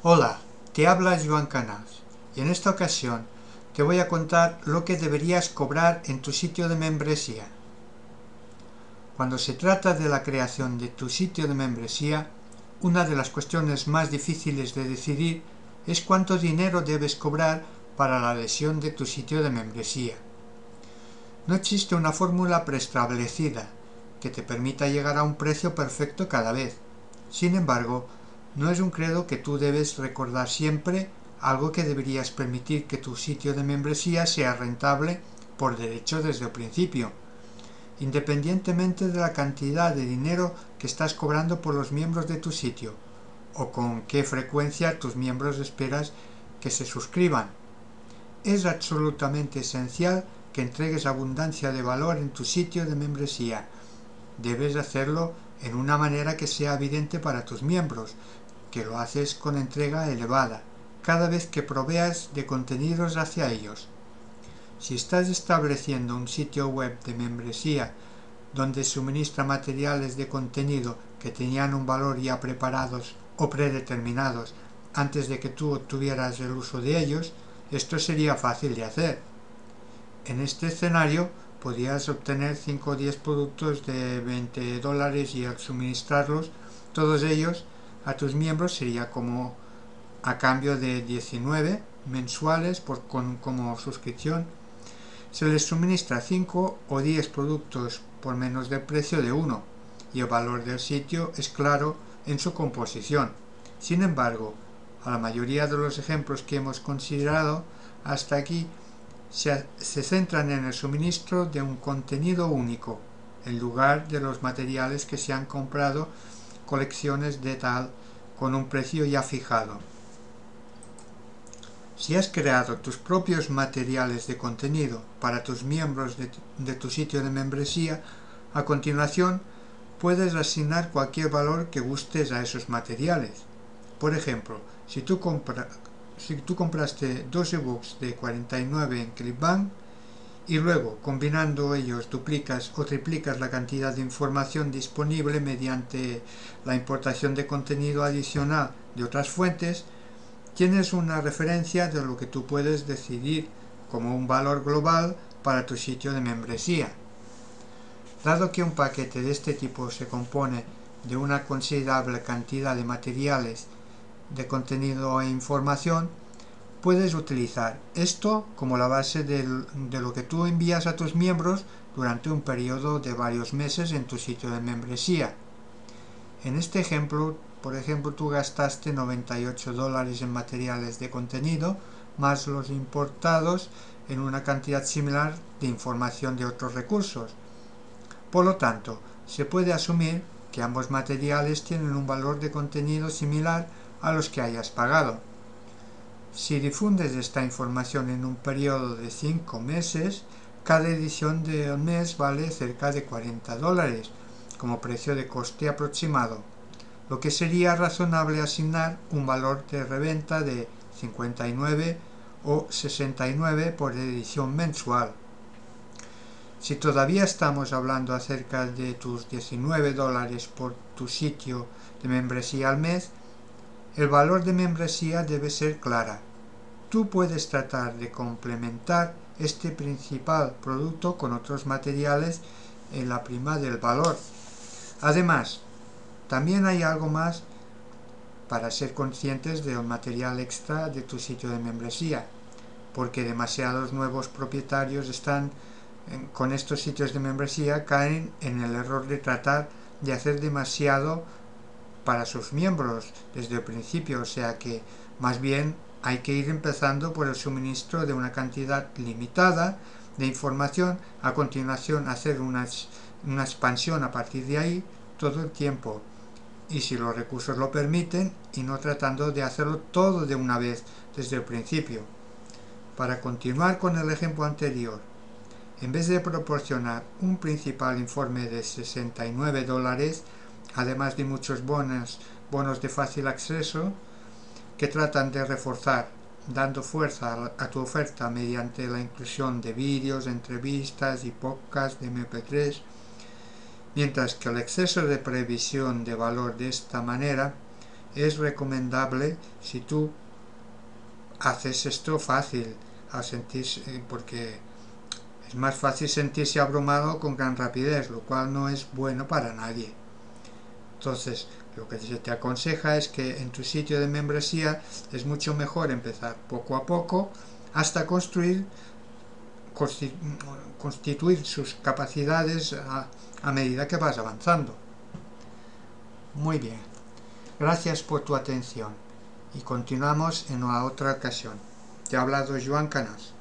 Hola, te habla Joan Canals y en esta ocasión te voy a contar lo que deberías cobrar en tu sitio de membresía. Cuando se trata de la creación de tu sitio de membresía, una de las cuestiones más difíciles de decidir es cuánto dinero debes cobrar para la adhesión de tu sitio de membresía. No existe una fórmula preestablecida que te permita llegar a un precio perfecto cada vez. Sin embargo, no es un credo que tú debes recordar siempre, algo que deberías permitir que tu sitio de membresía sea rentable por derecho desde el principio, independientemente de la cantidad de dinero que estás cobrando por los miembros de tu sitio o con qué frecuencia tus miembros esperas que se suscriban. Es absolutamente esencial que entregues abundancia de valor en tu sitio de membresía. Debes hacerlo en una manera que sea evidente para tus miembros, que lo haces con entrega elevada, cada vez que proveas de contenidos hacia ellos. Si estás estableciendo un sitio web de membresía donde suministra materiales de contenido que tenían un valor ya preparados o predeterminados antes de que tú obtuvieras el uso de ellos, esto sería fácil de hacer. En este escenario podrías obtener 5 o 10 productos de $20 y al suministrarlos todos ellos a tus miembros sería como a cambio de 19 mensuales como suscripción. Se les suministra 5 o 10 productos por menos del precio de uno y el valor del sitio es claro en su composición. Sin embargo, a la mayoría de los ejemplos que hemos considerado hasta aquí se centran en el suministro de un contenido único, en lugar de los materiales que se han comprado colecciones de tal con un precio ya fijado. Si has creado tus propios materiales de contenido para tus miembros de tu sitio de membresía, a continuación puedes asignar cualquier valor que gustes a esos materiales. Por ejemplo, si tú compraste 2 ebooks de 49 en ClickBank y luego combinando ellos duplicas o triplicas la cantidad de información disponible mediante la importación de contenido adicional de otras fuentes, tienes una referencia de lo que tú puedes decidir como un valor global para tu sitio de membresía. Dado que un paquete de este tipo se compone de una considerable cantidad de materiales de contenido e información, puedes utilizar esto como la base de lo que tú envías a tus miembros durante un periodo de varios meses en tu sitio de membresía. En este ejemplo, por ejemplo, tú gastaste $98 en materiales de contenido más los importados en una cantidad similar de información de otros recursos. Por lo tanto, se puede asumir que ambos materiales tienen un valor de contenido similar a los que hayas pagado. Si difundes esta información en un periodo de 5 meses, cada edición del mes vale cerca de $40 como precio de coste aproximado, lo que sería razonable asignar un valor de reventa de 59 o 69 por edición mensual. Si todavía estamos hablando acerca de tus $19 por tu sitio de membresía al mes, el valor de membresía debe ser clara. Tú puedes tratar de complementar este principal producto con otros materiales en la prima del valor. Además, también hay algo más para ser conscientes del material extra de tu sitio de membresía, porque demasiados nuevos propietarios con estos sitios de membresía caen en el error de tratar de hacer demasiado para sus miembros desde el principio, o sea que más bien hay que ir empezando por el suministro de una cantidad limitada de información, a continuación hacer una expansión a partir de ahí todo el tiempo, y si los recursos lo permiten, y no tratando de hacerlo todo de una vez desde el principio. Para continuar con el ejemplo anterior, en vez de proporcionar un principal informe de $69, además de muchos bonos de fácil acceso que tratan de reforzar, dando fuerza a tu oferta mediante la inclusión de vídeos, entrevistas y podcasts de MP3, mientras que el exceso de previsión de valor de esta manera es recomendable, si tú haces esto fácil, porque es más fácil sentirse abrumado con gran rapidez, lo cual no es bueno para nadie. Entonces, lo que se te aconseja es que en tu sitio de membresía es mucho mejor empezar poco a poco hasta constituir sus capacidades a medida que vas avanzando. Muy bien, gracias por tu atención y continuamos en una otra ocasión. Te ha hablado Joan Canals.